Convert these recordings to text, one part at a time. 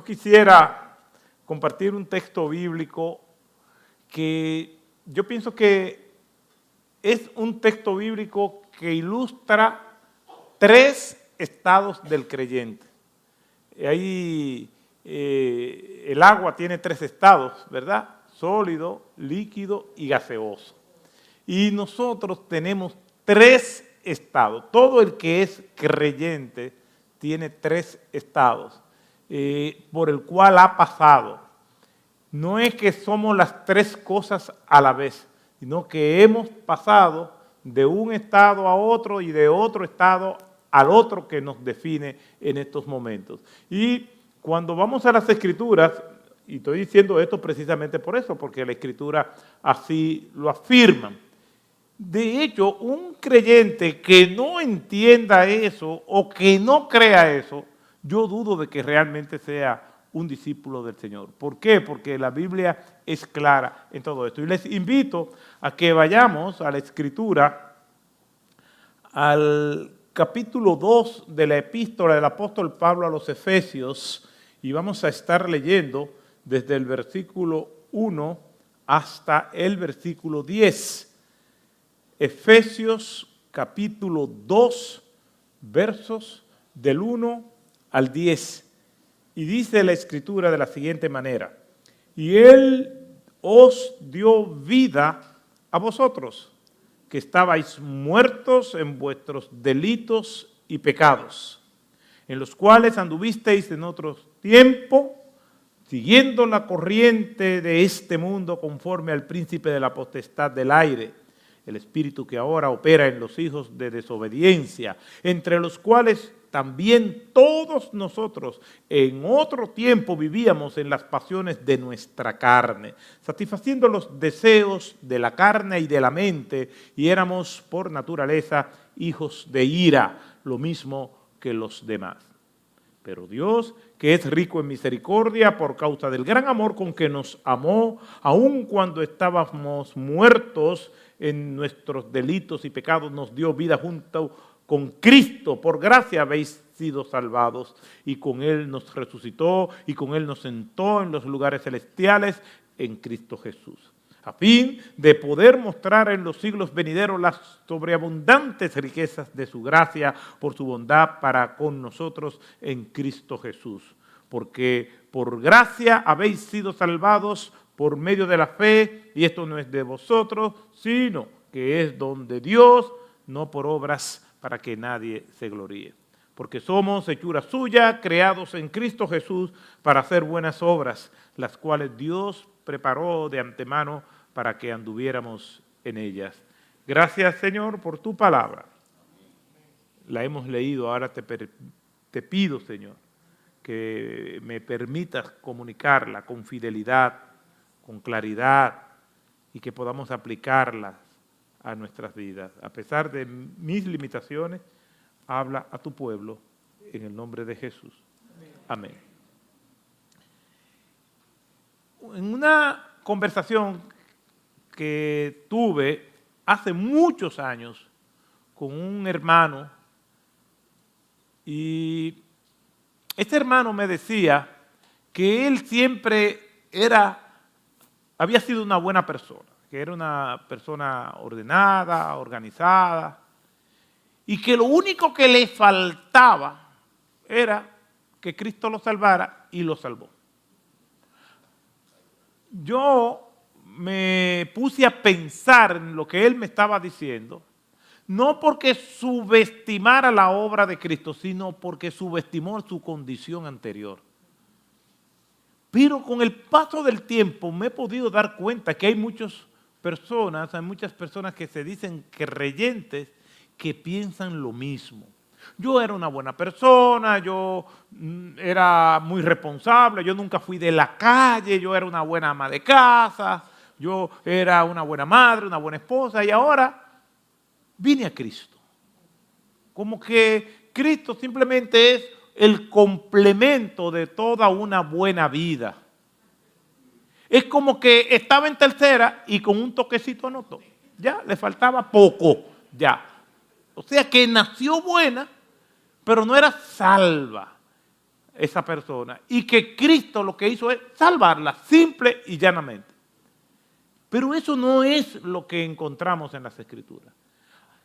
Yo quisiera compartir un texto bíblico que yo pienso que es un texto bíblico que ilustra tres estados del creyente. Ahí el agua tiene tres estados, ¿verdad? Sólido, líquido y gaseoso. Y nosotros tenemos tres estados. Todo el que es creyente tiene tres estados por el cual ha pasado. No es que somos las tres cosas a la vez, sino que hemos pasado de un estado a otro y de otro estado al otro que nos define en estos momentos. Y cuando vamos a las Escrituras, y estoy diciendo esto precisamente por eso, porque la Escritura así lo afirma. De hecho, un creyente que no entienda eso o que no crea eso, yo dudo de que realmente sea un discípulo del Señor. ¿Por qué? Porque la Biblia es clara en todo esto. Y les invito a que vayamos a la Escritura, al capítulo 2 de la epístola del apóstol Pablo a los Efesios, y vamos a estar leyendo desde el versículo 1 hasta el versículo 10. Efesios capítulo 2, versos del 1 al 10. Y dice la Escritura de la siguiente manera: y Él os dio vida a vosotros, que estabais muertos en vuestros delitos y pecados, en los cuales anduvisteis en otro tiempo, siguiendo la corriente de este mundo conforme al príncipe de la potestad del aire, el espíritu que ahora opera en los hijos de desobediencia, entre los cuales también todos nosotros en otro tiempo vivíamos en las pasiones de nuestra carne, satisfaciendo los deseos de la carne y de la mente, y éramos por naturaleza hijos de ira, lo mismo que los demás. Pero Dios, que es rico en misericordia por causa del gran amor con que nos amó, aun cuando estábamos muertos en nuestros delitos y pecados, nos dio vida junto con Cristo. Por gracia habéis sido salvados, y con Él nos resucitó y con Él nos sentó en los lugares celestiales en Cristo Jesús, a fin de poder mostrar en los siglos venideros las sobreabundantes riquezas de su gracia por su bondad para con nosotros en Cristo Jesús. Porque por gracia habéis sido salvados por medio de la fe, y esto no es de vosotros, sino que es don de Dios, no por obras para que nadie se gloríe. Porque somos hechura suya, creados en Cristo Jesús para hacer buenas obras, las cuales Dios preparó de antemano para que anduviéramos en ellas. Gracias, Señor, por tu palabra. La hemos leído, ahora te pido, Señor, que me permitas comunicarla con fidelidad, con claridad, y que podamos aplicarla a nuestras vidas. A pesar de mis limitaciones, habla a tu pueblo en el nombre de Jesús. Amén. En una conversación que tuve hace muchos años con un hermano, y este hermano me decía que él siempre había sido una buena persona, que era una persona ordenada, organizada, y que lo único que le faltaba era que Cristo lo salvara, y lo salvó. Yo me puse a pensar en lo que él me estaba diciendo, no porque subestimara la obra de Cristo, sino porque subestimó su condición anterior. Pero con el paso del tiempo me he podido dar cuenta que hay muchas personas que se dicen creyentes que piensan lo mismo. Yo era una buena persona, yo era muy responsable, yo nunca fui de la calle, yo era una buena ama de casa, yo era una buena madre, una buena esposa, y ahora vine a Cristo. Como que Cristo simplemente es el complemento de toda una buena vida. Es como que estaba en tercera y con un toquecito anotó. Ya, le faltaba poco, ya. O sea que nació buena, pero no era salva. esa persona y que Cristo lo que hizo es salvarla, simple y llanamente. Pero eso no es lo que encontramos en las Escrituras.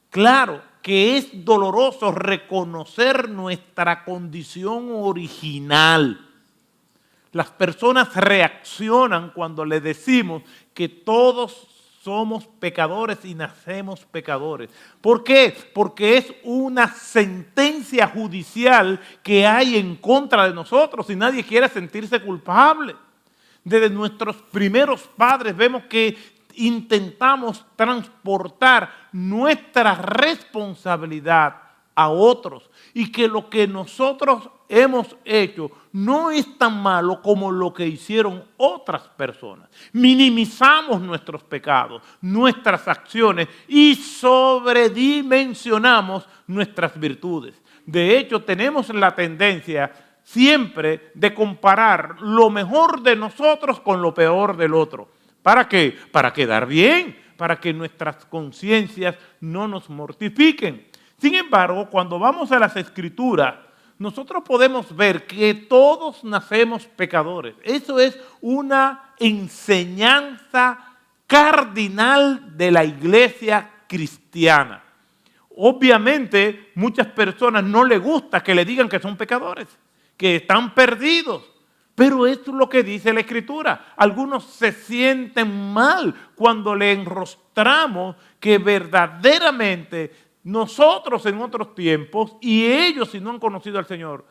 Claro que es doloroso reconocer nuestra condición original. Las personas reaccionan cuando le decimos que todos somos pecadores y nacemos pecadores. ¿Por qué? Porque es una sentencia judicial que hay en contra de nosotros y nadie quiere sentirse culpable. Desde nuestros primeros padres vemos que intentamos transportar nuestra responsabilidad a otros y que lo que nosotros hemos hecho no es tan malo como lo que hicieron otras personas. Minimizamos nuestros pecados, nuestras acciones y sobredimensionamos nuestras virtudes. De hecho, tenemos la tendencia siempre de comparar lo mejor de nosotros con lo peor del otro. ¿Para qué? Para quedar bien, para que nuestras conciencias no nos mortifiquen. Sin embargo, cuando vamos a las Escrituras, nosotros podemos ver que todos nacemos pecadores. Eso es una enseñanza cardinal de la iglesia cristiana. Obviamente, muchas personas no les gusta que le digan que son pecadores, que están perdidos. Pero esto es lo que dice la Escritura. Algunos se sienten mal cuando le enrostramos que verdaderamente nosotros en otros tiempos y ellos, si no han conocido al Señor,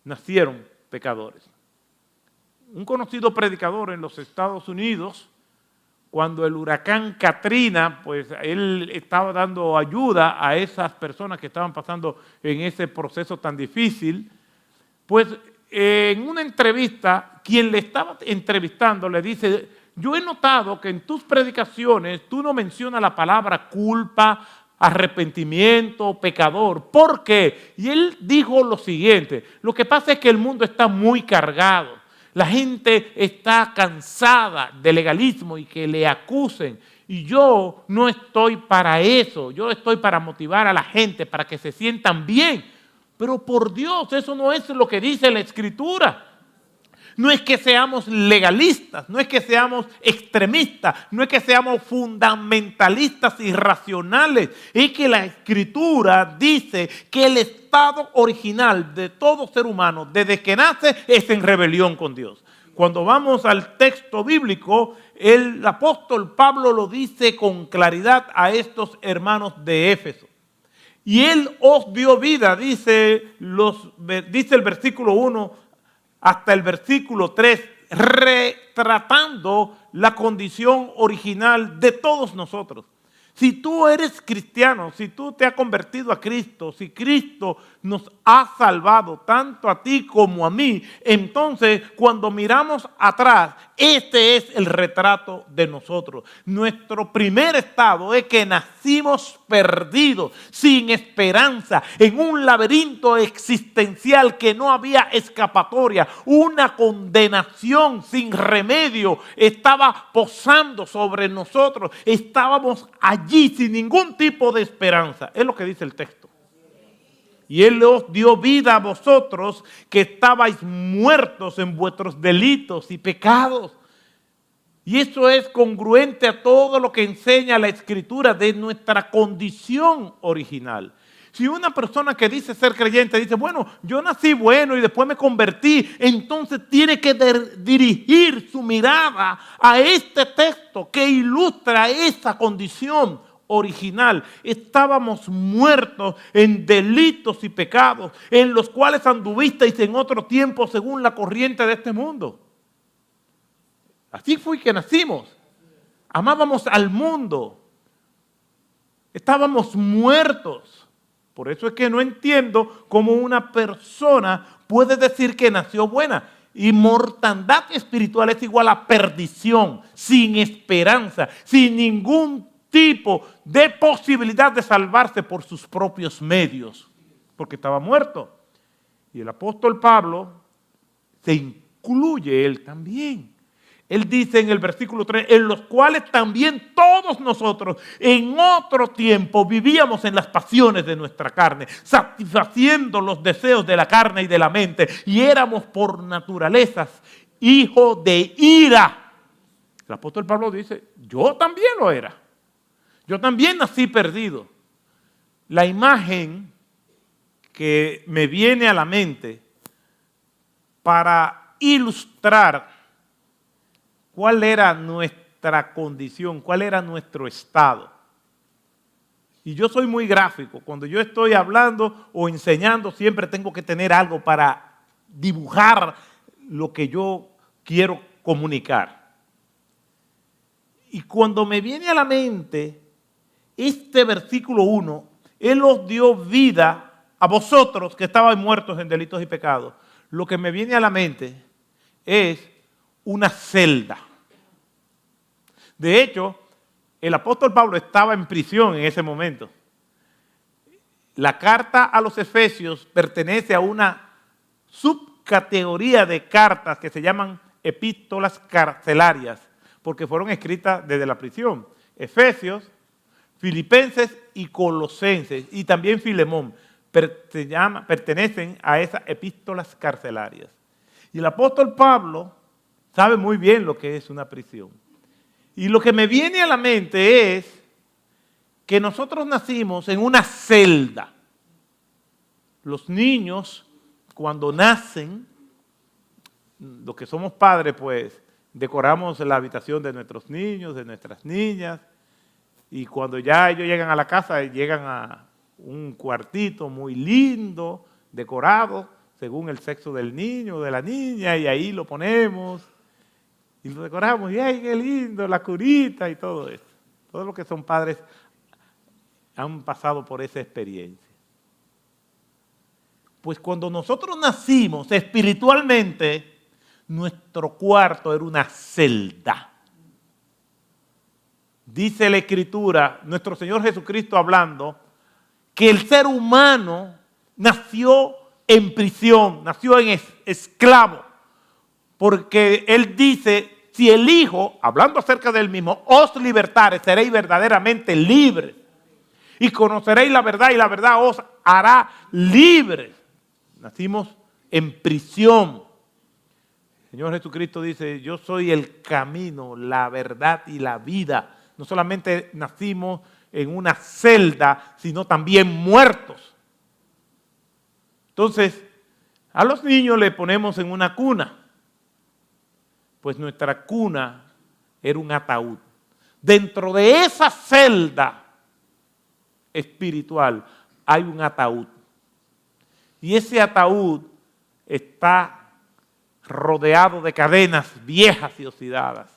nacieron pecadores. Un conocido predicador en los Estados Unidos, cuando el huracán Katrina, pues él estaba dando ayuda a esas personas que estaban pasando en ese proceso tan difícil, pues en una entrevista, quien le estaba entrevistando le dice: yo he notado que en tus predicaciones tú no mencionas la palabra culpa, arrepentimiento, pecador. ¿Por qué? Y él dijo lo siguiente: lo que pasa es que el mundo está muy cargado. La gente está cansada de legalismo y que le acusen. Y yo no estoy para eso. Yo estoy para motivar a la gente, para que se sientan bien. Pero por Dios, eso no es lo que dice la Escritura. No es que seamos legalistas, no es que seamos extremistas, no es que seamos fundamentalistas irracionales. Es que la Escritura dice que el estado original de todo ser humano, desde que nace, es en rebelión con Dios. Cuando vamos al texto bíblico, el apóstol Pablo lo dice con claridad a estos hermanos de Éfeso. Y Él os dio vida, dice el versículo 1 hasta el versículo 3, retratando la condición original de todos nosotros. Si tú eres cristiano, si tú te has convertido a Cristo, si Cristo nos ha salvado tanto a ti como a mí, entonces cuando miramos atrás, este es el retrato de nosotros. Nuestro primer estado es que nacimos perdidos, sin esperanza, en un laberinto existencial que no había escapatoria. Una condenación sin remedio estaba posando sobre nosotros. Estábamos allí sin ningún tipo de esperanza. Es lo que dice el texto. Y Él os dio vida a vosotros que estabais muertos en vuestros delitos y pecados. Y eso es congruente a todo lo que enseña la Escritura de nuestra condición original. Si una persona que dice ser creyente dice: bueno, yo nací bueno y después me convertí, entonces tiene que dirigir su mirada a este texto que ilustra esa condición original. Estábamos muertos en delitos y pecados, en los cuales anduvisteis en otro tiempo según la corriente de este mundo. Así fue que nacimos. Amábamos al mundo. Estábamos muertos. Por eso es que no entiendo cómo una persona puede decir que nació buena. Y mortandad espiritual es igual a perdición, sin esperanza, sin ningún tipo de posibilidad de salvarse por sus propios medios, porque estaba muerto. Y el apóstol Pablo se incluye él también. Él dice en el versículo 3, en los cuales también todos nosotros en otro tiempo vivíamos en las pasiones de nuestra carne, satisfaciendo los deseos de la carne y de la mente, y éramos por naturaleza hijos de ira. El apóstol Pablo dice, yo también lo era. Yo también nací perdido. La imagen que me viene a la mente para ilustrar cuál era nuestra condición, cuál era nuestro estado. Y yo soy muy gráfico. Cuando yo estoy hablando o enseñando, siempre tengo que tener algo para dibujar lo que yo quiero comunicar. Y cuando me viene a la mente este versículo 1, Él os dio vida a vosotros que estabais muertos en delitos y pecados. Lo que me viene a la mente es una celda. De hecho, el apóstol Pablo estaba en prisión en ese momento. La carta a los Efesios pertenece a una subcategoría de cartas que se llaman epístolas carcelarias, porque fueron escritas desde la prisión. Efesios, Filipenses y Colosenses, y también Filemón, pertenecen a esas epístolas carcelarias. Y el apóstol Pablo sabe muy bien lo que es una prisión. Y lo que me viene a la mente es que nosotros nacimos en una celda. Los niños, cuando nacen, los que somos padres, pues, decoramos la habitación de nuestros niños, de nuestras niñas, y cuando ya ellos llegan a la casa, llegan a un cuartito muy lindo, decorado, según el sexo del niño o de la niña, y ahí lo ponemos, y lo decoramos, y ¡ay, qué lindo! La curita y todo esto. Todos los que son padres han pasado por esa experiencia. Pues cuando nosotros nacimos espiritualmente, nuestro cuarto era una celda. Dice la Escritura, nuestro Señor Jesucristo hablando, que el ser humano nació en prisión, nació en esclavo, porque Él dice, si el Hijo, hablando acerca del mismo, os libertare, seréis verdaderamente libres, y conoceréis la verdad, y la verdad os hará libres. Nacimos en prisión. El Señor Jesucristo dice, yo soy el camino, la verdad y la vida. No solamente nacimos en una celda, sino también muertos. Entonces, a los niños le ponemos en una cuna. Pues nuestra cuna era un ataúd. Dentro de esa celda espiritual hay un ataúd. Y ese ataúd está rodeado de cadenas viejas y oxidadas.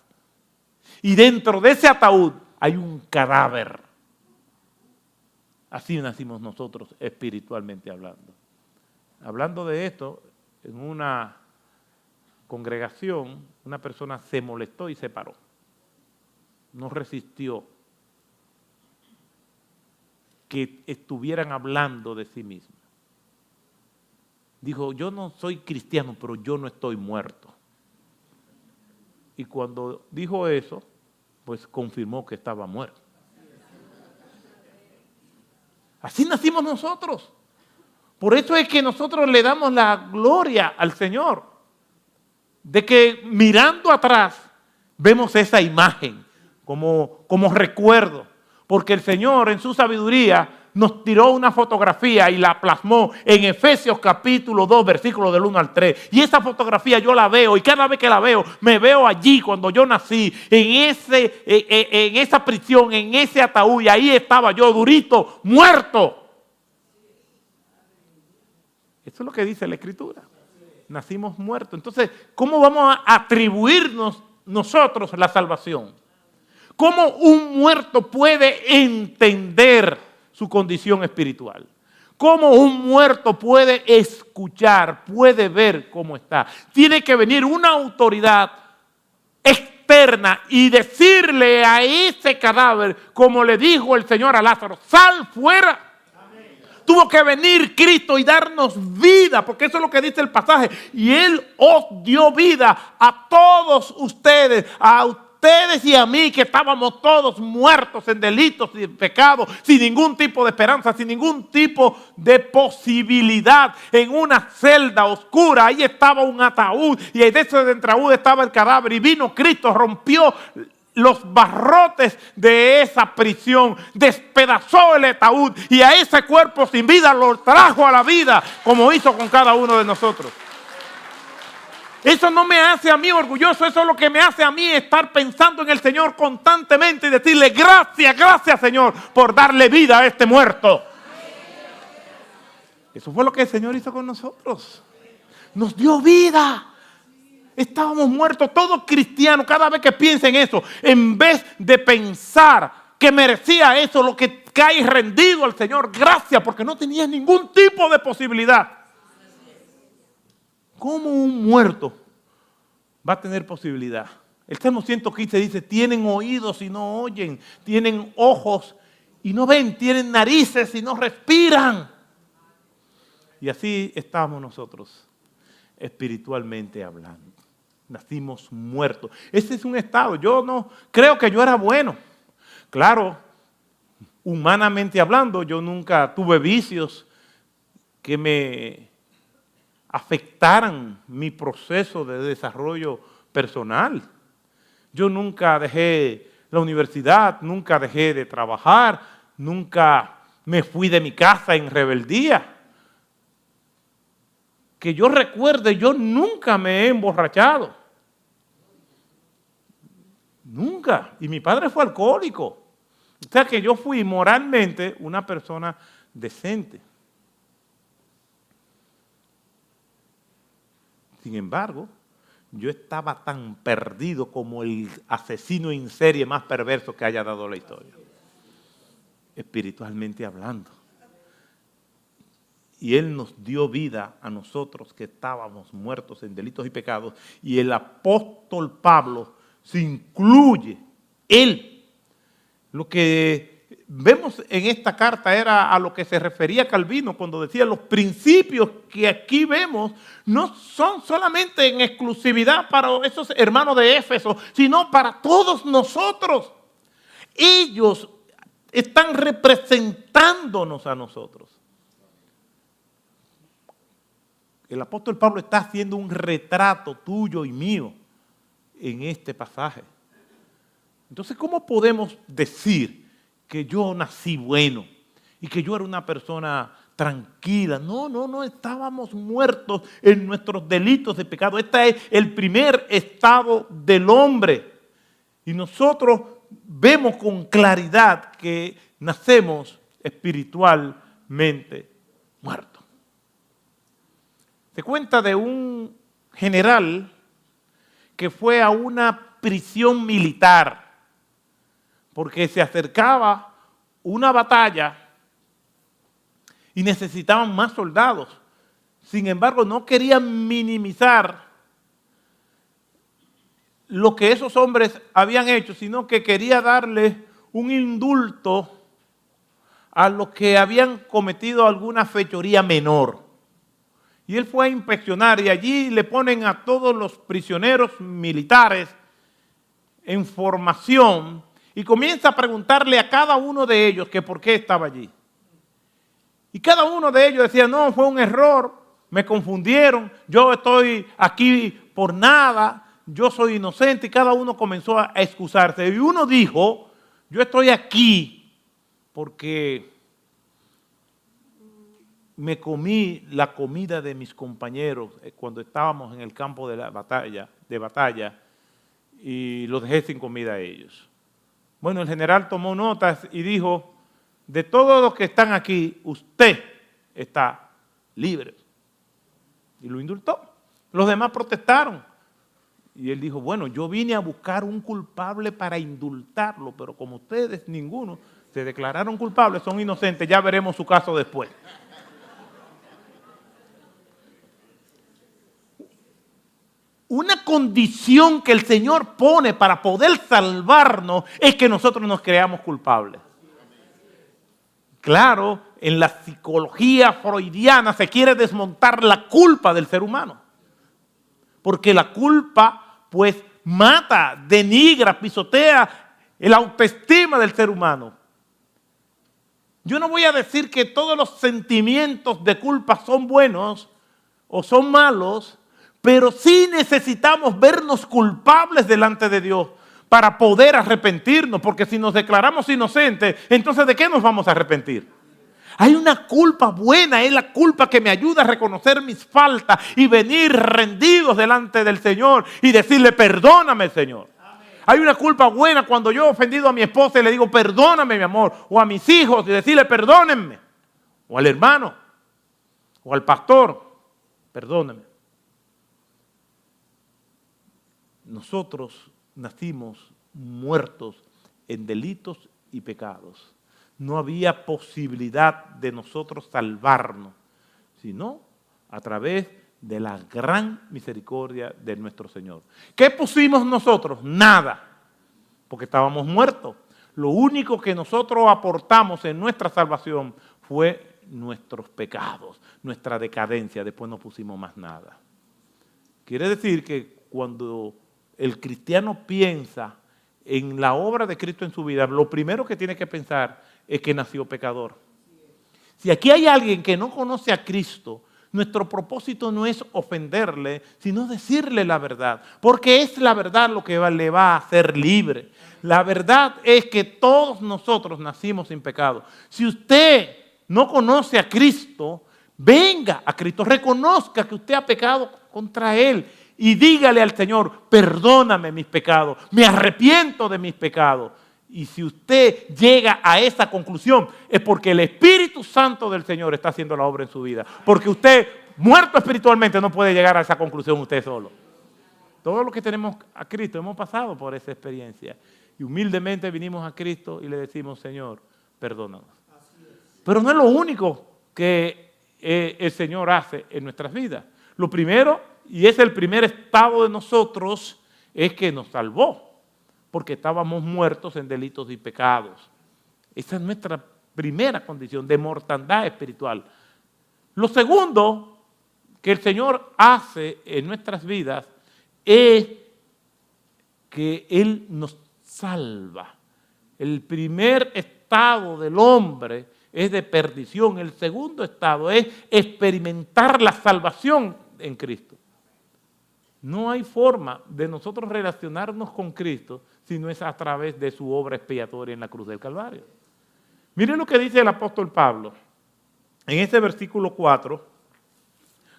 Y dentro de ese ataúd hay un cadáver. Así nacimos nosotros espiritualmente hablando. Hablando de esto, en una congregación, una persona se molestó y se paró. No resistió que estuvieran hablando de sí mismo. Dijo, yo no soy cristiano, pero yo no estoy muerto. Y cuando dijo eso, pues confirmó que estaba muerto. Así nacimos nosotros. Por eso es que nosotros le damos la gloria al Señor. De que mirando atrás vemos esa imagen como recuerdo. Porque el Señor en su sabiduría nos tiró una fotografía y la plasmó en Efesios capítulo 2, versículos del 1 al 3. Y esa fotografía yo la veo y cada vez que la veo, me veo allí cuando yo nací, en esa prisión, en ese ataúd, y ahí estaba yo durito, muerto. Eso es lo que dice la Escritura. Nacimos muertos. Entonces, ¿cómo vamos a atribuirnos nosotros la salvación? ¿Cómo un muerto puede entender su condición espiritual? ¿Cómo un muerto puede escuchar, puede ver cómo está? Tiene que venir una autoridad externa y decirle a ese cadáver, como le dijo el Señor a Lázaro, sal fuera. Amén. Tuvo que venir Cristo y darnos vida, porque eso es lo que dice el pasaje. Y Él os dio vida a todos ustedes, a ustedes y a mí, que estábamos todos muertos en delitos y en pecados, sin ningún tipo de esperanza, sin ningún tipo de posibilidad, en una celda oscura. Ahí estaba un ataúd y de ese ataúd estaba el cadáver, y vino Cristo, rompió los barrotes de esa prisión, despedazó el ataúd y a ese cuerpo sin vida lo trajo a la vida, como hizo con cada uno de nosotros. Eso no me hace a mí orgulloso, eso es lo que me hace a mí estar pensando en el Señor constantemente y decirle gracias, gracias Señor por darle vida a este muerto. Eso fue lo que el Señor hizo con nosotros. Nos dio vida. Estábamos muertos. Todo cristiano, cada vez que piensa en eso, en vez de pensar que merecía eso, lo que cae rendido al Señor, gracias, porque no tenía ningún tipo de posibilidad. ¿Cómo un muerto va a tener posibilidad? El Salmo 115 dice, tienen oídos y no oyen, tienen ojos y no ven, tienen narices y no respiran. Y así estamos nosotros, espiritualmente hablando. Nacimos muertos. Ese es un estado. Yo no creo que yo era bueno. Claro, humanamente hablando, yo nunca tuve vicios que me afectaran mi proceso de desarrollo personal. Yo nunca dejé la universidad, nunca dejé de trabajar, nunca me fui de mi casa en rebeldía. Que yo recuerde, yo nunca me he emborrachado. Nunca. Y mi padre fue alcohólico. O sea que yo fui moralmente una persona decente. Sin embargo, yo estaba tan perdido como el asesino en serie más perverso que haya dado la historia. Espiritualmente hablando. Y Él nos dio vida a nosotros que estábamos muertos en delitos y pecados. Y el apóstol Pablo se incluye, él. Lo que vemos en esta carta era a lo que se refería Calvino cuando decía los principios que aquí vemos no son solamente en exclusividad para esos hermanos de Éfeso, sino para todos nosotros. Ellos están representándonos a nosotros. El apóstol Pablo está haciendo un retrato tuyo y mío en este pasaje. Entonces, ¿cómo podemos decir que yo nací bueno y que yo era una persona tranquila? No, estábamos muertos en nuestros delitos de pecado. Este es el primer estado del hombre. Y nosotros vemos con claridad que nacemos espiritualmente muertos. Se cuenta de un general que fue a una prisión militar porque se acercaba una batalla y necesitaban más soldados. Sin embargo, no querían minimizar lo que esos hombres habían hecho, sino que quería darle un indulto a los que habían cometido alguna fechoría menor. Y él fue a inspeccionar y allí le ponen a todos los prisioneros militares en formación y comienza a preguntarle a cada uno de ellos que por qué estaba allí. Y cada uno de ellos decía, no, fue un error, me confundieron, yo estoy aquí por nada, yo soy inocente, y cada uno comenzó a excusarse. Y uno dijo, yo estoy aquí porque me comí la comida de mis compañeros cuando estábamos en el campo de la batalla, y los dejé sin comida a ellos. Bueno, el general tomó notas y dijo, de todos los que están aquí, usted está libre. Y lo indultó. Los demás protestaron. Y él dijo, bueno, yo vine a buscar un culpable para indultarlo, pero como ustedes, ninguno, se declararon culpables, son inocentes, ya veremos su caso después. Una condición que el Señor pone para poder salvarnos es que nosotros nos creamos culpables. Claro, en la psicología freudiana se quiere desmontar la culpa del ser humano. Porque la culpa, pues, mata, denigra, pisotea el autoestima del ser humano. Yo no voy a decir que todos los sentimientos de culpa son buenos o son malos, pero sí necesitamos vernos culpables delante de Dios para poder arrepentirnos, porque si nos declaramos inocentes, entonces ¿de qué nos vamos a arrepentir? Hay una culpa buena, es la culpa que me ayuda a reconocer mis faltas y venir rendidos delante del Señor y decirle, perdóname, Señor. Hay una culpa buena cuando yo he ofendido a mi esposa y le digo, perdóname, mi amor, o a mis hijos y decirle, perdónenme, o al hermano, o al pastor, perdónenme. Nosotros nacimos muertos en delitos y pecados. No había posibilidad de nosotros salvarnos, sino a través de la gran misericordia de nuestro Señor. ¿Qué pusimos nosotros? Nada, porque estábamos muertos. Lo único que nosotros aportamos en nuestra salvación fue nuestros pecados, nuestra decadencia. Después no pusimos más nada. Quiere decir que cuando el cristiano piensa en la obra de Cristo en su vida, lo primero que tiene que pensar es que nació pecador. Si aquí hay alguien que no conoce a Cristo, nuestro propósito no es ofenderle, sino decirle la verdad, porque es la verdad lo que le va a hacer libre. La verdad es que todos nosotros nacimos sin pecado. Si usted no conoce a Cristo, venga a Cristo, reconozca que usted ha pecado contra Él y dígale al Señor, perdóname mis pecados, me arrepiento de mis pecados. Y si usted llega a esa conclusión, es porque el Espíritu Santo del Señor está haciendo la obra en su vida. Porque usted, muerto espiritualmente, no puede llegar a esa conclusión usted solo. Todos los que tenemos a Cristo hemos pasado por esa experiencia. Y humildemente vinimos a Cristo y le decimos, Señor, perdónanos. Pero no es lo único que el Señor hace en nuestras vidas. Lo primero, y es el primer estado de nosotros, es que nos salvó. Porque estábamos muertos en delitos y pecados. Esa es nuestra primera condición de mortandad espiritual. Lo segundo que el Señor hace en nuestras vidas es que Él nos salva. El primer estado del hombre es de perdición. El segundo estado es experimentar la salvación en Cristo. No hay forma de nosotros relacionarnos con Cristo si no es a través de su obra expiatoria en la cruz del Calvario. Miren lo que dice el apóstol Pablo. En este versículo 4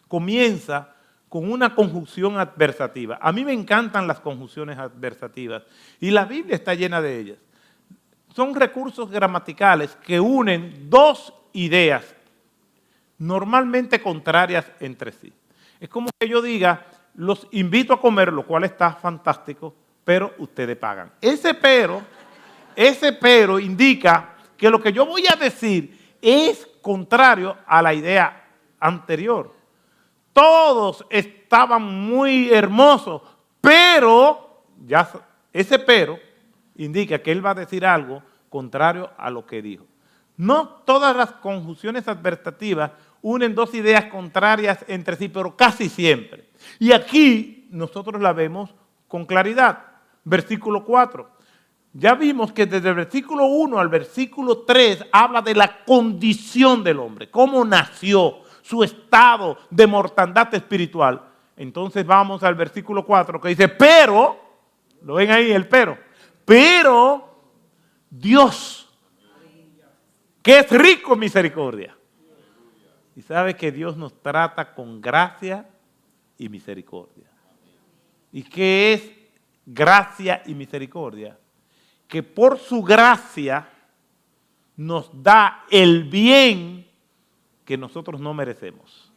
comienza con una conjunción adversativa. A mí me encantan las conjunciones adversativas y la Biblia está llena de ellas. Son recursos gramaticales que unen dos ideas normalmente contrarias entre sí. Es como que yo diga, los invito a comer, lo cual está fantástico, pero ustedes pagan. Ese pero indica que lo que yo voy a decir es contrario a la idea anterior. Todos estaban muy hermosos, pero ya ese pero indica que él va a decir algo contrario a lo que dijo. No todas las conjunciones adversativas unen dos ideas contrarias entre sí, pero casi siempre. Y aquí nosotros la vemos con claridad. Versículo 4. Ya vimos que desde el versículo 1 al versículo 3 habla de la condición del hombre, cómo nació, su estado de mortandad espiritual. Entonces vamos al versículo 4 que dice, pero, ¿lo ven ahí el pero Dios, que es rico en misericordia. Y sabe que Dios nos trata con gracia y misericordia. ¿Y qué es gracia y misericordia? Que por su gracia nos da el bien que nosotros no merecemos.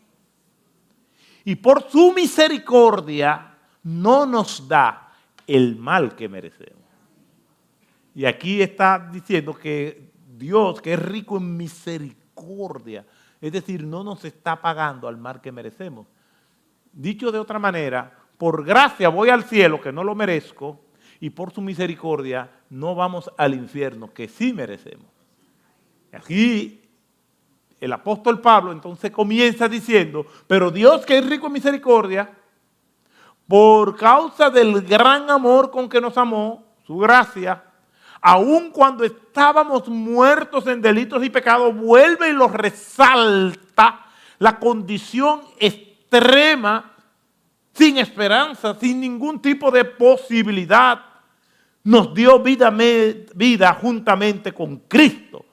Y por su misericordia no nos da el mal que merecemos. Y aquí está diciendo que Dios, que es rico en misericordia, es decir, no nos está pagando al mal que merecemos. Dicho de otra manera, por gracia voy al cielo, que no lo merezco, y por su misericordia no vamos al infierno, que sí merecemos. Aquí el apóstol Pablo entonces comienza diciendo, pero Dios que es rico en misericordia, por causa del gran amor con que nos amó, su gracia, aun cuando estábamos muertos en delitos y pecados, vuelve y lo resalta, la condición extrema, sin esperanza, sin ningún tipo de posibilidad, nos dio vida juntamente con Cristo.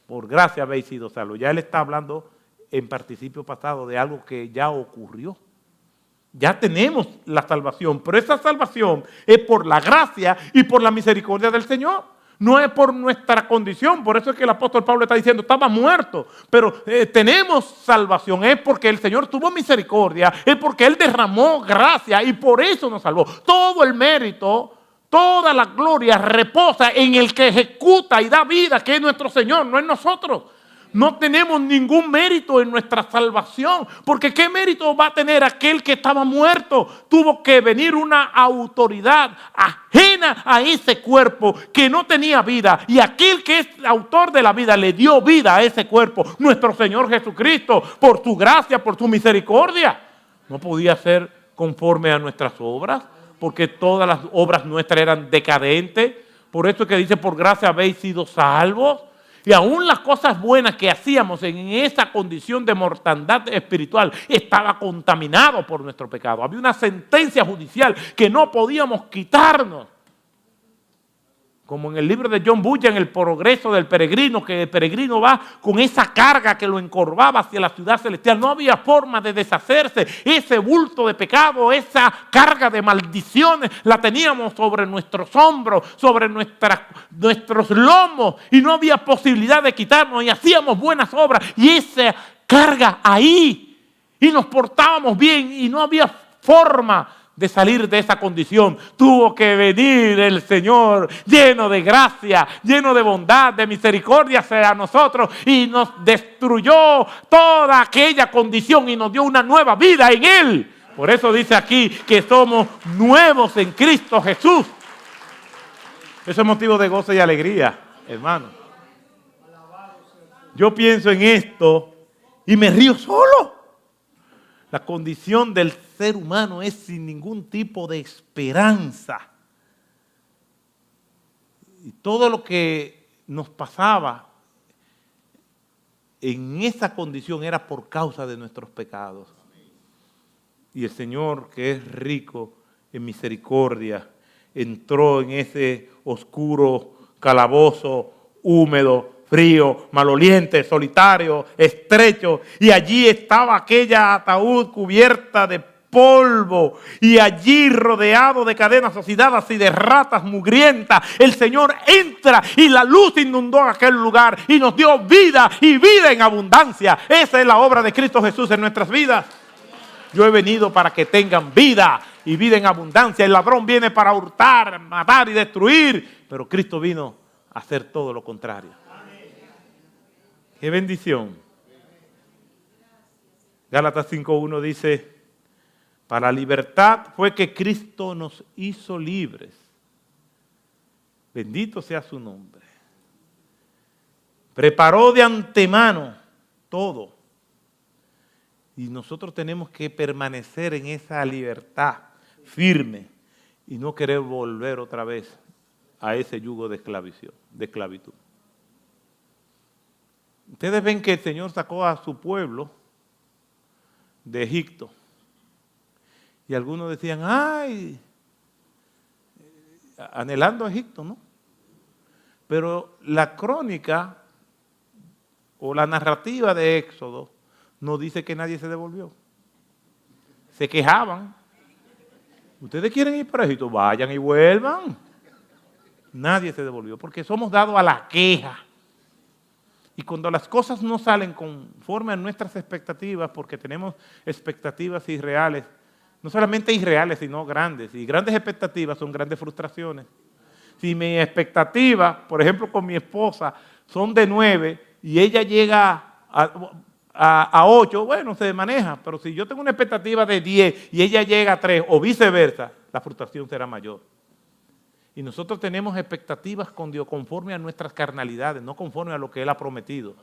Por gracia habéis sido salvos. Ya él está hablando en participio pasado de algo que ya ocurrió. Ya tenemos la salvación, pero esa salvación es por la gracia y por la misericordia del Señor. No es por nuestra condición. Por eso es que el apóstol Pablo está diciendo, estaba muerto, pero tenemos salvación. Es porque el Señor tuvo misericordia, es porque Él derramó gracia y por eso nos salvó. Todo el mérito, toda la gloria reposa en el que ejecuta y da vida, que es nuestro Señor, no en nosotros. No tenemos ningún mérito en nuestra salvación, porque ¿qué mérito va a tener aquel que estaba muerto? Tuvo que venir una autoridad ajena a ese cuerpo que no tenía vida, y aquel que es autor de la vida le dio vida a ese cuerpo, nuestro Señor Jesucristo, por su gracia, por su misericordia. No podía ser conforme a nuestras obras, porque todas las obras nuestras eran decadentes. Por eso es que dice, por gracia habéis sido salvos. Y aún las cosas buenas que hacíamos en esa condición de mortandad espiritual estaba contaminado por nuestro pecado. Había una sentencia judicial que no podíamos quitarnos. Como en el libro de John Bunyan, El progreso del peregrino, que el peregrino va con esa carga que lo encorvaba hacia la ciudad celestial. No había forma de deshacerse. Ese bulto de pecado, esa carga de maldiciones, la teníamos sobre nuestros hombros, sobre nuestros lomos, y no había posibilidad de quitarnos, y hacíamos buenas obras, y esa carga ahí, y nos portábamos bien, y no había forma de salir de esa condición. Tuvo que venir el Señor lleno de gracia, lleno de bondad, de misericordia hacia nosotros, y nos destruyó toda aquella condición y nos dio una nueva vida en Él. Por eso dice aquí que somos nuevos en Cristo Jesús. Eso es motivo de gozo y alegría, hermano. Yo pienso en esto y me río solo. La condición del ser humano es sin ningún tipo de esperanza. Y todo lo que nos pasaba en esa condición era por causa de nuestros pecados. Y el Señor, que es rico en misericordia, entró en ese oscuro calabozo húmedo, frío, maloliente, solitario, estrecho, y allí estaba aquella ataúd cubierta de polvo, y allí rodeado de cadenas oxidadas y de ratas mugrientas, el Señor entra y la luz inundó aquel lugar y nos dio vida y vida en abundancia. Esa es la obra de Cristo Jesús en nuestras vidas. Yo he venido para que tengan vida y vida en abundancia. El ladrón viene para hurtar, matar y destruir, pero Cristo vino a hacer todo lo contrario. ¡Qué bendición! Gálatas 5:1 dice, para libertad fue que Cristo nos hizo libres. Bendito sea su nombre. Preparó de antemano todo. Y nosotros tenemos que permanecer en esa libertad firme y no querer volver otra vez a ese yugo de esclavitud. Ustedes ven que el Señor sacó a su pueblo de Egipto. Y algunos decían, ay, anhelando a Egipto, ¿no? Pero la crónica o la narrativa de Éxodo no dice que nadie se devolvió. Se quejaban. Ustedes quieren ir para Egipto, vayan y vuelvan. Nadie se devolvió porque somos dados a la queja. Y cuando las cosas no salen conforme a nuestras expectativas, porque tenemos expectativas irreales, no solamente irreales, sino grandes. Y grandes expectativas son grandes frustraciones. Si mis expectativas, por ejemplo, con mi esposa, son de 9 y ella llega a 8, bueno, se maneja. Pero si yo tengo una expectativa de 10 y ella llega a 3 o viceversa, la frustración será mayor. Y nosotros tenemos expectativas con Dios conforme a nuestras carnalidades, no conforme a lo que Él ha prometido.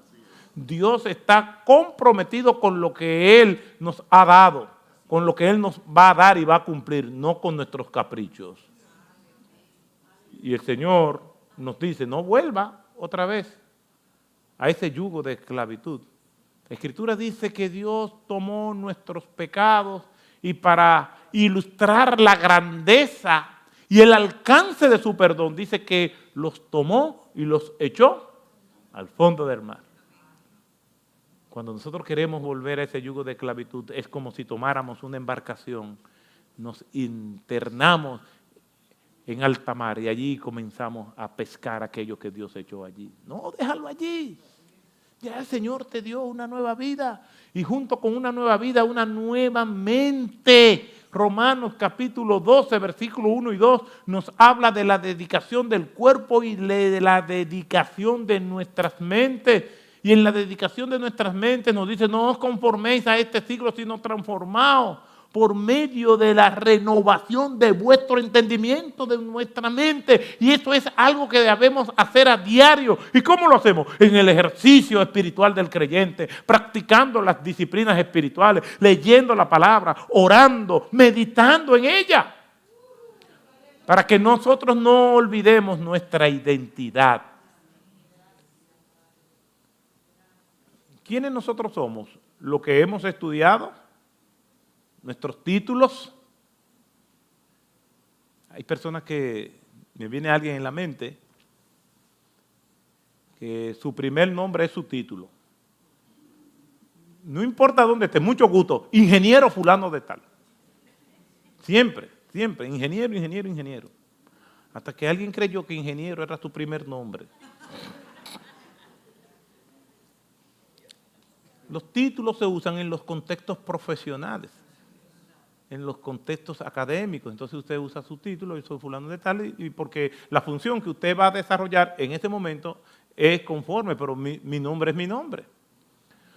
Dios está comprometido con lo que Él nos ha dado, con lo que Él nos va a dar y va a cumplir, no con nuestros caprichos. Y el Señor nos dice, no vuelva otra vez a ese yugo de esclavitud. La Escritura dice que Dios tomó nuestros pecados y para ilustrar la grandeza y el alcance de su perdón, dice que los tomó y los echó al fondo del mar. Cuando nosotros queremos volver a ese yugo de esclavitud, es como si tomáramos una embarcación, nos internamos en alta mar y allí comenzamos a pescar aquello que Dios echó allí. No, déjalo allí. Ya el Señor te dio una nueva vida y junto con una nueva vida, una nueva mente. Romanos capítulo 12, versículo 1 y 2 nos habla de la dedicación del cuerpo y de la dedicación de nuestras mentes. Y en la dedicación de nuestras mentes nos dice, no os conforméis a este siglo, sino transformaos por medio de la renovación de vuestro entendimiento, de nuestra mente. Y eso es algo que debemos hacer a diario. ¿Y cómo lo hacemos? En el ejercicio espiritual del creyente, practicando las disciplinas espirituales, leyendo la palabra, orando, meditando en ella. Para que nosotros no olvidemos nuestra identidad. ¿Quiénes nosotros somos? Lo que hemos estudiado, nuestros títulos. Hay personas que, me viene alguien en la mente, que su primer nombre es su título. No importa dónde esté, mucho gusto, ingeniero fulano de tal. Siempre, siempre, ingeniero, ingeniero, ingeniero. Hasta que alguien creyó que ingeniero era su primer nombre. Los títulos se usan en los contextos profesionales, en los contextos académicos. Entonces usted usa su título, y soy fulano de tal, y porque la función que usted va a desarrollar en ese momento es conforme, pero mi nombre es mi nombre.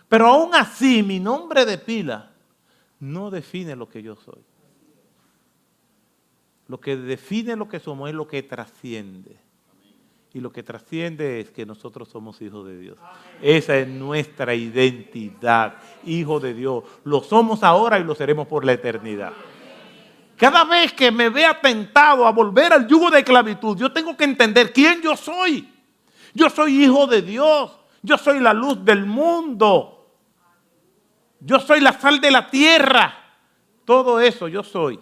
Pero aún así, mi nombre de pila no define lo que yo soy. Lo que define lo que somos es lo que trasciende. Y lo que trasciende es que nosotros somos hijos de Dios. Esa es nuestra identidad, hijo de Dios. Lo somos ahora y lo seremos por la eternidad. Cada vez que me vea tentado a volver al yugo de esclavitud, yo tengo que entender quién yo soy. Yo soy hijo de Dios. Yo soy la luz del mundo. Yo soy la sal de la tierra. Todo eso yo soy.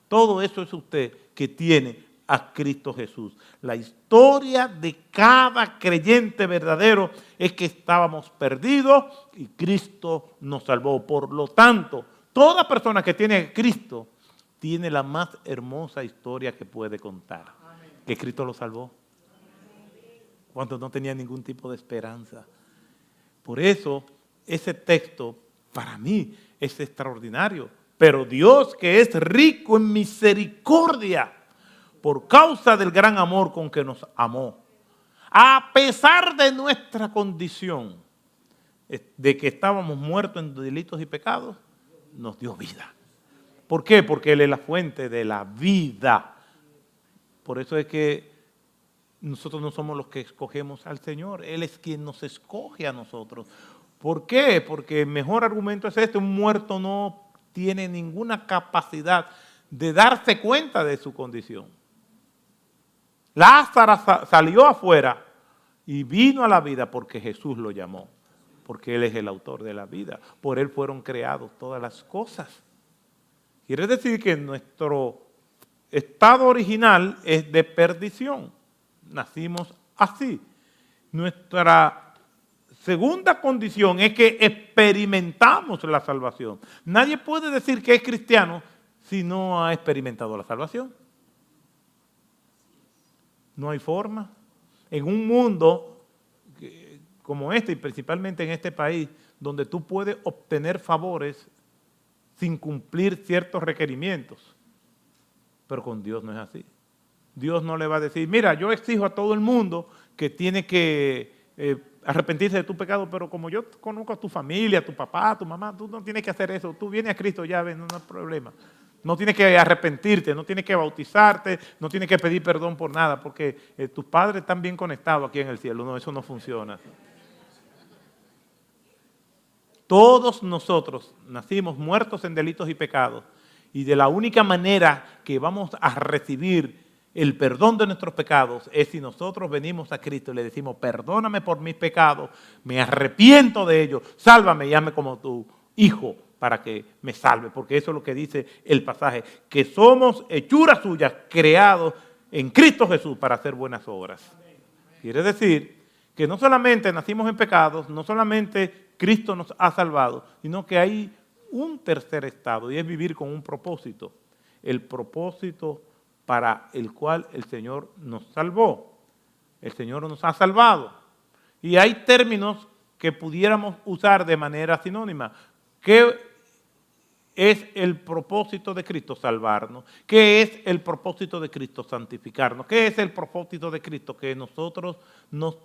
Todo eso es usted que tiene a Cristo Jesús. La historia de cada creyente verdadero es que estábamos perdidos y Cristo nos salvó. Por lo tanto, toda persona que tiene a Cristo tiene la más hermosa historia que puede contar. Que Cristo lo salvó cuando no tenía ningún tipo de esperanza. Por eso, ese texto para mí es extraordinario. Pero Dios, que es rico en misericordia, por causa del gran amor con que nos amó, a pesar de nuestra condición, de que estábamos muertos en delitos y pecados, nos dio vida. ¿Por qué? Porque Él es la fuente de la vida. Por eso es que nosotros no somos los que escogemos al Señor, Él es quien nos escoge a nosotros. ¿Por qué? Porque el mejor argumento es este: un muerto no tiene ninguna capacidad de darse cuenta de su condición. Lázaro salió afuera y vino a la vida porque Jesús lo llamó, porque Él es el autor de la vida. Por Él fueron creadas todas las cosas. Quiere decir que nuestro estado original es de perdición. Nacimos así. Nuestra segunda condición es que experimentamos la salvación. Nadie puede decir que es cristiano si no ha experimentado la salvación. No hay forma. En un mundo como este, y principalmente en este país, donde tú puedes obtener favores sin cumplir ciertos requerimientos. Pero con Dios no es así. Dios no le va a decir, mira, yo exijo a todo el mundo que tiene que arrepentirse de tu pecado, pero como yo conozco a tu familia, a tu papá, a tu mamá, tú no tienes que hacer eso. Tú vienes a Cristo, ya ves, no hay problema. No tienes que arrepentirte, no tienes que bautizarte, no tienes que pedir perdón por nada, porque tus padres están bien conectados aquí en el cielo. No, eso no funciona. Todos nosotros nacimos muertos en delitos y pecados, y de la única manera que vamos a recibir el perdón de nuestros pecados es si nosotros venimos a Cristo y le decimos, perdóname por mis pecados, me arrepiento de ellos, sálvame y hazme como tu hijo para que me salve, porque eso es lo que dice el pasaje, que somos hechuras suyas, creados en Cristo Jesús para hacer buenas obras. Quiere decir que no solamente nacimos en pecados, no solamente Cristo nos ha salvado, sino que hay un tercer estado y es vivir con un propósito, el propósito para el cual el Señor nos salvó. El Señor nos ha salvado. Y hay términos que pudiéramos usar de manera sinónima. ¿Qué es el propósito de Cristo? Salvarnos. ¿Qué es el propósito de Cristo? Santificarnos. ¿Qué es el propósito de Cristo? Que nosotros nos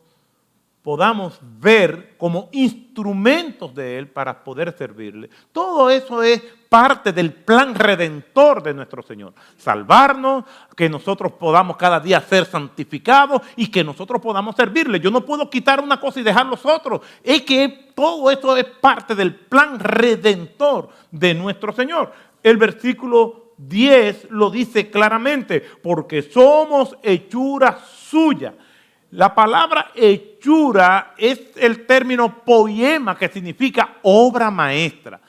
podamos ver como instrumentos de Él para poder servirle. Todo eso es parte del plan redentor de nuestro Señor. Salvarnos, que nosotros podamos cada día ser santificados y que nosotros podamos servirle. Yo no puedo quitar una cosa y dejar los otros. Es que todo eso es parte del plan redentor de nuestro Señor. El versículo 10 lo dice claramente, porque somos hechura suya. La palabra hechura es el término poema que significa obra maestra.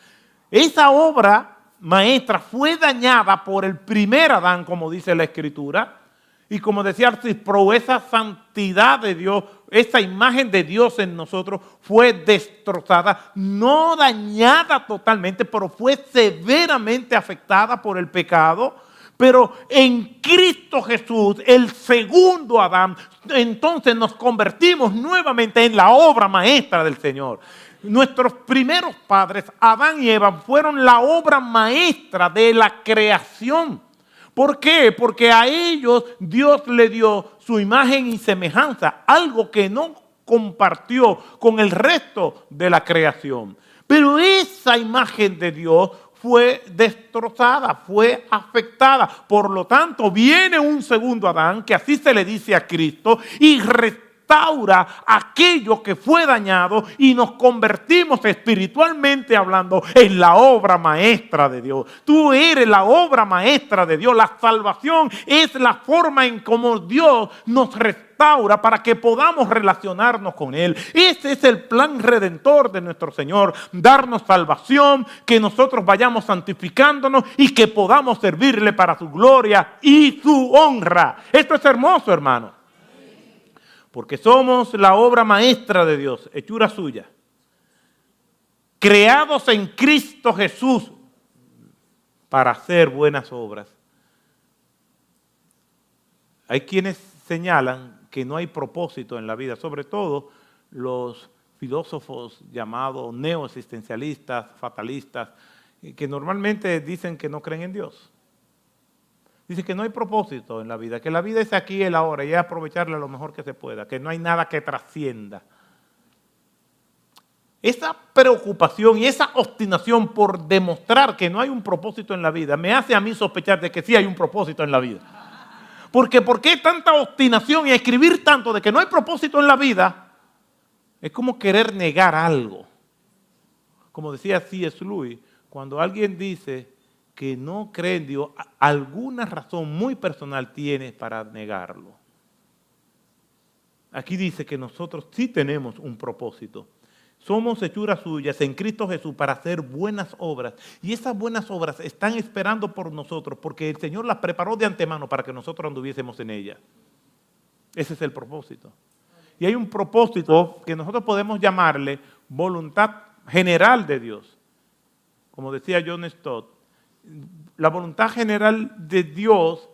Esa obra maestra fue dañada por el primer Adán, como dice la Escritura, y como decía Arcispro, esa santidad de Dios, esa imagen de Dios en nosotros fue destrozada, no dañada totalmente, pero fue severamente afectada por el pecado. Pero en Cristo Jesús, el segundo Adán, entonces nos convertimos nuevamente en la obra maestra del Señor. Nuestros primeros padres, Adán y Eva, fueron la obra maestra de la creación. ¿Por qué? Porque a ellos Dios le dio su imagen y semejanza, algo que no compartió con el resto de la creación. Pero esa imagen de Dios fue destrozada, fue afectada. Por lo tanto, viene un segundo Adán, que así se le dice a Cristo, y restaura aquello que fue dañado y nos convertimos espiritualmente hablando en la obra maestra de Dios. Tú eres la obra maestra de Dios. La salvación es la forma en cómo Dios nos restaura para que podamos relacionarnos con Él. Ese es el plan redentor de nuestro Señor, darnos salvación, que nosotros vayamos santificándonos y que podamos servirle para su gloria y su honra. Esto es hermoso, hermano, porque somos la obra maestra de Dios, hechura suya, creados en Cristo Jesús para hacer buenas obras. Hay quienes señalan que no hay propósito en la vida, sobre todo los filósofos llamados neoexistencialistas, fatalistas, que normalmente dicen que no creen en Dios. Dicen que no hay propósito en la vida, que la vida es aquí y el ahora y es aprovecharla lo mejor que se pueda, que no hay nada que trascienda. Esa preocupación y esa obstinación por demostrar que no hay un propósito en la vida me hace a mí sospechar de que sí hay un propósito en la vida. Porque ¿por qué tanta obstinación y escribir tanto de que no hay propósito en la vida? Es como querer negar algo. Como decía C.S. Lewis, cuando alguien dice que no cree en Dios, alguna razón muy personal tiene para negarlo. Aquí dice que nosotros sí tenemos un propósito. Somos hechuras suyas en Cristo Jesús para hacer buenas obras. Y esas buenas obras están esperando por nosotros porque el Señor las preparó de antemano para que nosotros anduviésemos en ellas. Ese es el propósito. Y hay un propósito que nosotros podemos llamarle voluntad general de Dios. Como decía John Stott, la voluntad general de Dios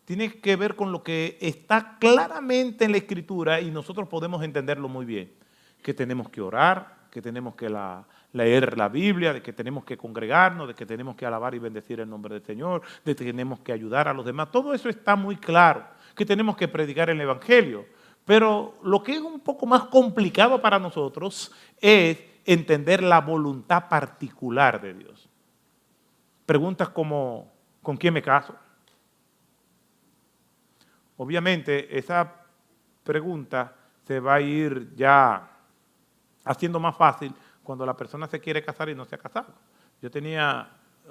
tiene que ver con lo que está claramente en la Escritura y nosotros podemos entenderlo muy bien. Que tenemos que orar, que tenemos que leer la Biblia, de que tenemos que congregarnos, de que tenemos que alabar y bendecir el nombre del Señor, de que tenemos que ayudar a los demás. Todo eso está muy claro, que tenemos que predicar el Evangelio. Pero lo que es un poco más complicado para nosotros es entender la voluntad particular de Dios. Preguntas como, ¿con quién me caso? Obviamente, esa pregunta se va a ir ya haciendo más fácil cuando la persona se quiere casar y no se ha casado.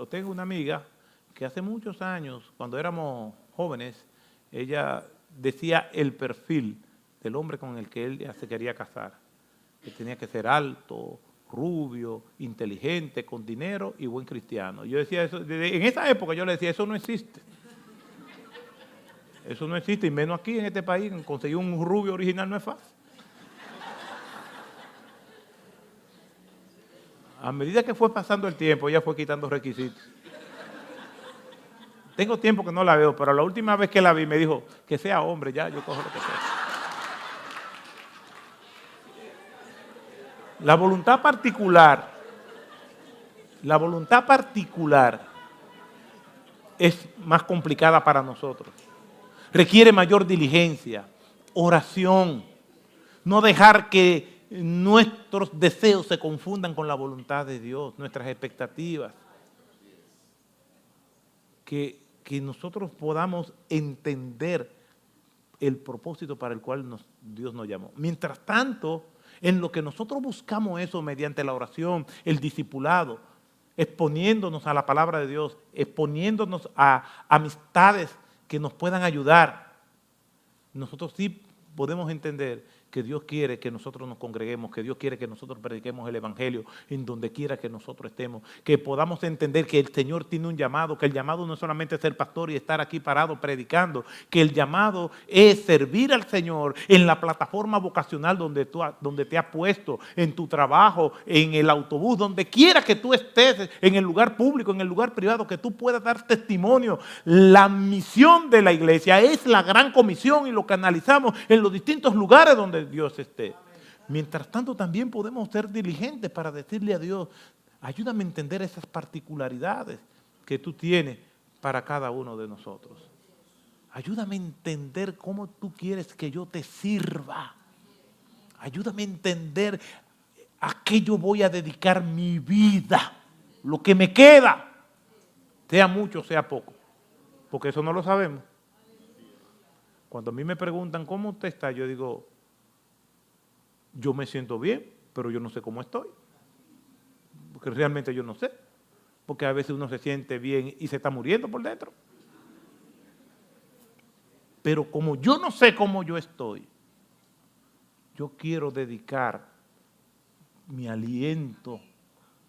Tengo una amiga que hace muchos años, cuando éramos jóvenes, ella decía el perfil del hombre con el que ella se quería casar, que tenía que ser alto, rubio, inteligente, con dinero y buen cristiano. Yo decía eso, en esa época yo le decía, eso no existe. Eso no existe, y menos aquí en este país, conseguir un rubio original no es fácil. A medida que fue pasando el tiempo, ella fue quitando requisitos. Tengo tiempo que no la veo, pero la última vez que la vi me dijo, que sea hombre, ya, yo cojo lo que sea. La voluntad particular es más complicada para nosotros. Requiere mayor diligencia, oración, no dejar que nuestros deseos se confundan con la voluntad de Dios, nuestras expectativas. Que nosotros podamos entender el propósito para el cual Dios nos llamó. Mientras tanto, en lo que nosotros buscamos eso mediante la oración, el discipulado, exponiéndonos a la palabra de Dios, exponiéndonos a amistades que nos puedan ayudar, nosotros sí podemos entender que Dios quiere que nosotros nos congreguemos, que Dios quiere que nosotros prediquemos el Evangelio en donde quiera que nosotros estemos, que podamos entender que el Señor tiene un llamado, que el llamado no es solamente ser pastor y estar aquí parado predicando, que el llamado es servir al Señor en la plataforma vocacional donde te has puesto, en tu trabajo, en el autobús, donde quiera que tú estés, en el lugar público, en el lugar privado, que tú puedas dar testimonio. La misión de la iglesia es la gran comisión y lo canalizamos en los distintos lugares donde Dios esté. Mientras tanto, también podemos ser diligentes para decirle a Dios, ayúdame a entender esas particularidades que tú tienes para cada uno de nosotros. Ayúdame a entender cómo tú quieres que yo te sirva. Ayúdame a entender a qué yo voy a dedicar mi vida, lo que me queda, sea mucho, sea poco, porque eso no lo sabemos. Cuando a mí me preguntan, ¿cómo usted está? Yo digo, yo me siento bien, pero yo no sé cómo estoy. Porque realmente yo no sé. Porque a veces uno se siente bien y se está muriendo por dentro. Pero como yo no sé cómo yo estoy, yo quiero dedicar mi aliento,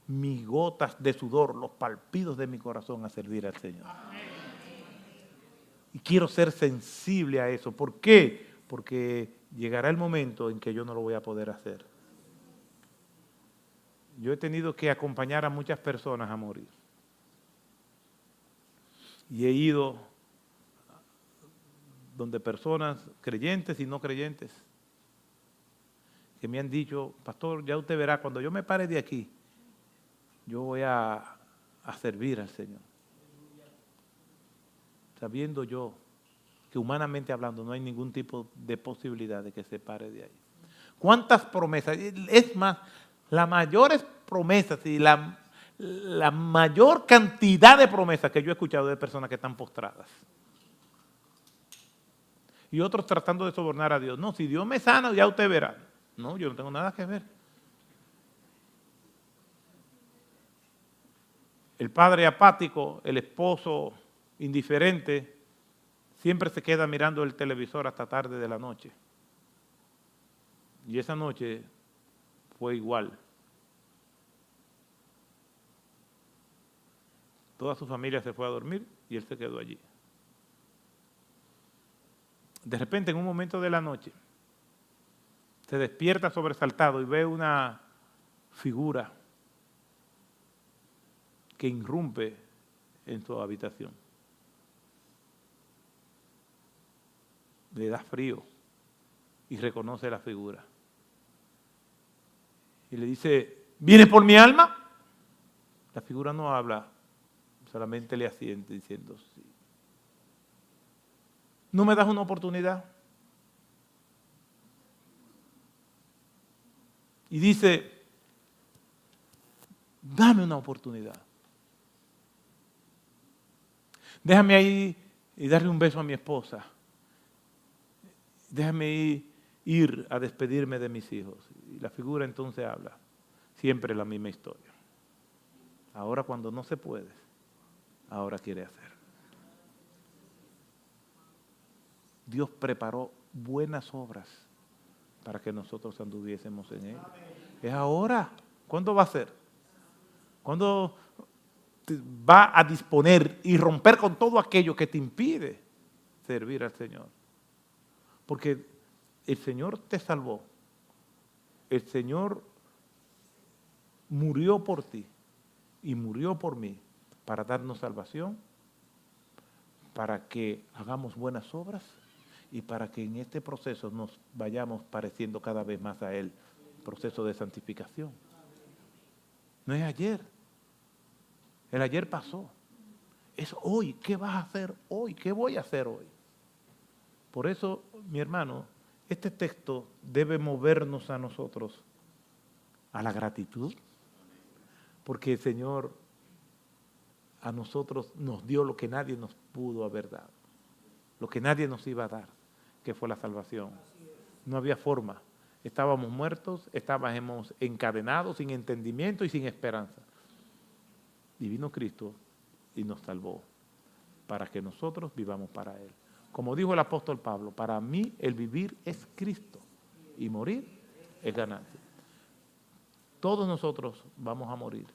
mis gotas de sudor, los palpitos de mi corazón a servir al Señor. Y quiero ser sensible a eso. ¿Por qué? Porque llegará el momento en que yo no lo voy a poder hacer. Yo he tenido que acompañar a muchas personas a morir. Y he ido donde personas creyentes y no creyentes que me han dicho, pastor, ya usted verá, cuando yo me pare de aquí, yo voy a servir al Señor. Sabiendo yo que humanamente hablando no hay ningún tipo de posibilidad de que se pare de ahí. ¿Cuántas promesas? Es más, las mayores promesas y la mayor cantidad de promesas que yo he escuchado de personas que están postradas. Y otros tratando de sobornar a Dios. No, si Dios me sana, ya usted verá. No, yo no tengo nada que ver. El padre apático, el esposo indiferente, siempre se queda mirando el televisor hasta tarde de la noche. Y esa noche fue igual. Toda su familia se fue a dormir y él se quedó allí. De repente, en un momento de la noche, se despierta sobresaltado y ve una figura que irrumpe en su habitación. Le da frío y reconoce la figura. Y le dice, ¿vienes por mi alma? La figura no habla, solamente le asiente diciendo sí. ¿No me das una oportunidad? Y dice, dame una oportunidad. Déjame ahí y darle un beso a mi esposa. Déjame ir a despedirme de mis hijos. Y la figura entonces habla. siempre la misma historia. Ahora cuando no se puede, ahora quiere hacer. Dios preparó buenas obras para que nosotros anduviésemos en él. Es ahora. ¿Cuándo va a ser? ¿Cuándo va a disponer y romper con todo aquello que te impide servir al Señor? Porque el Señor te salvó. El Señor murió por ti y murió por mí para darnos salvación, para que hagamos buenas obras y para que en este proceso nos vayamos pareciendo cada vez más a Él, proceso de santificación. No es ayer, el ayer pasó, es hoy. ¿Qué vas a hacer hoy? ¿Qué voy a hacer hoy? Por eso, mi hermano, este texto debe movernos a nosotros a la gratitud, porque el Señor a nosotros nos dio lo que nadie nos pudo haber dado, lo que nadie nos iba a dar, que fue la salvación. No había forma, estábamos muertos, estábamos encadenados, sin entendimiento y sin esperanza. Y vino Cristo y nos salvó para que nosotros vivamos para Él. Como dijo el apóstol Pablo, para mí el vivir es Cristo y morir es ganancia. Todos nosotros vamos a morir.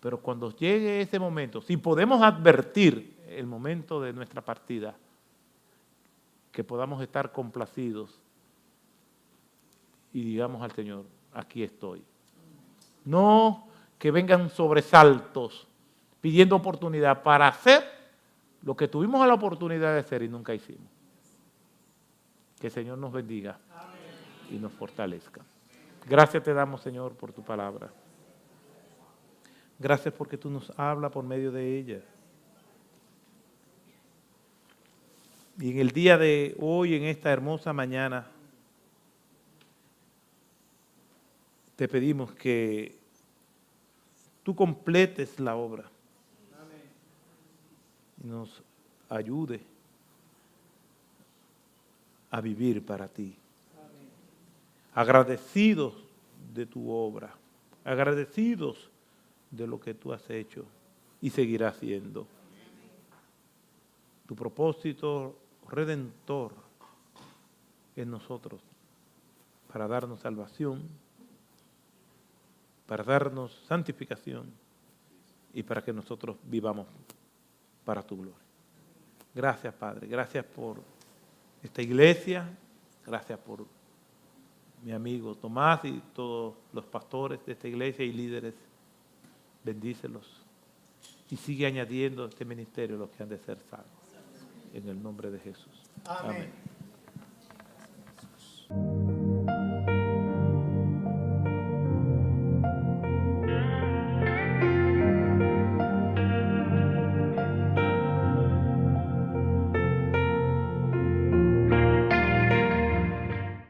Pero cuando llegue ese momento, si podemos advertir el momento de nuestra partida, que podamos estar complacidos y digamos al Señor, aquí estoy. No que vengan sobresaltos pidiendo oportunidad para hacer lo que tuvimos la oportunidad de hacer y nunca hicimos. Que el Señor nos bendiga y nos fortalezca. Gracias te damos, Señor, por tu palabra. Gracias porque tú nos hablas por medio de ella. Y en el día de hoy, en esta hermosa mañana, te pedimos que tú completes la obra y nos ayude a vivir para ti. Agradecidos de tu obra, agradecidos de lo que tú has hecho y seguirás haciendo. Tu propósito redentor en nosotros para darnos salvación, para darnos santificación y para que nosotros vivamos para tu gloria. Gracias, Padre. Gracias por esta iglesia. Gracias por mi amigo Tomás y todos los pastores de esta iglesia y líderes. Bendícelos y sigue añadiendo a este ministerio los que han de ser salvos. En el nombre de Jesús. Amén.